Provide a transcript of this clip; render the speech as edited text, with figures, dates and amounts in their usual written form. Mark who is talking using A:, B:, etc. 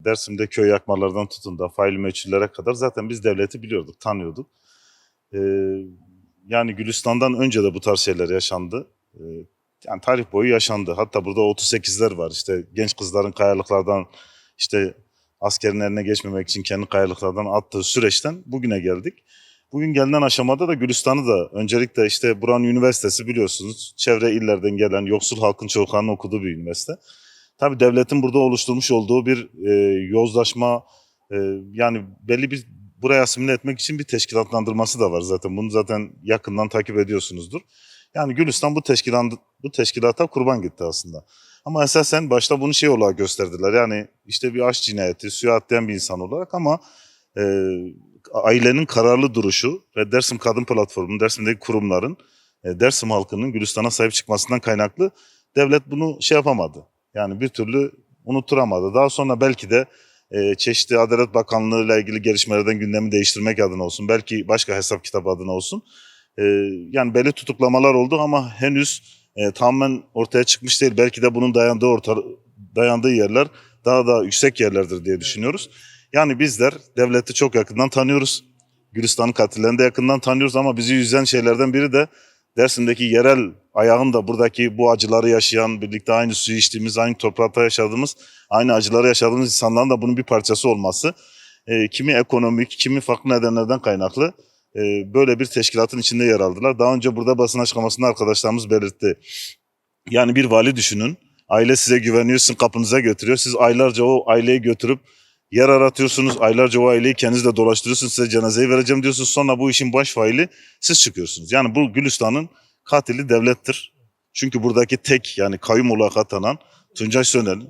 A: Dersim'de köy yakmalardan tutun da faili meçhullere kadar zaten biz devleti biliyorduk, tanıyorduk. Ee, Yani Gülistan'dan önce de bu tarz şeyler yaşandı. Yani tarih boyu yaşandı. Hatta burada 38'ler var. İşte genç kızların kayalıklardan işte askerin eline geçmemek için kendi kayalıklardan attığı süreçten bugüne geldik. Bugün gelinen aşamada da Gülistan'ı da öncelikle işte Buran Üniversitesi biliyorsunuz. Çevre illerden gelen yoksul halkın çocuklarının okuduğu bir üniversite. Tabii devletin burada oluşturmuş olduğu bir yozlaşma, e, yani belli bir buraya asimile etmek için bir teşkilatlandırması da var zaten. Bunu zaten yakından takip ediyorsunuzdur. Yani Gülistan bu teşkilata kurban gitti aslında. Ama esasen başta bunu şey olarak gösterdiler. Yani işte bir aşk cinayeti, suya atlayan bir insan olarak ama e, ailenin kararlı duruşu ve Dersim Kadın Platformu'nun, Dersim'deki kurumların, Dersim halkının Gülistan'a sahip çıkmasından kaynaklı devlet bunu şey yapamadı. Yani bir türlü unutturamadı. Daha sonra belki de çeşitli Adalet Bakanlığı ile ilgili gelişmelerden gündemi değiştirmek adına olsun, belki başka hesap kitabı adına olsun. E, Yani belli tutuklamalar oldu ama henüz tamamen ortaya çıkmış değil. Belki de bunun dayandığı yerler daha da yüksek yerlerdir diye düşünüyoruz. Yani bizler devleti çok yakından tanıyoruz. Gülistan'ın katillerini de yakından tanıyoruz ama bizi üzen şeylerden biri de Dersim'deki yerel ayağın da buradaki bu acıları yaşayan, birlikte aynı suyu içtiğimiz, aynı toprakta yaşadığımız, aynı acıları yaşadığımız insanların da bunun bir parçası olması. Kimi ekonomik, kimi farklı nedenlerden kaynaklı böyle bir teşkilatın içinde yer aldılar. Daha önce burada basın açıklamasında arkadaşlarımız belirtti. Yani bir vali düşünün. Aile size güveniyor, sizin kapınıza götürüyor. Siz aylarca o aileyi götürüp yer aratıyorsunuz. Aylarca o aileyi kendiniz de dolaştırıyorsunuz. Size cenazeyi vereceğim diyorsunuz. Sonra bu işin baş faili siz çıkıyorsunuz. Yani bu Gülistan'ın katili devlettir. Çünkü buradaki tek yani kayyum olarak atanan Tuncay Söner'in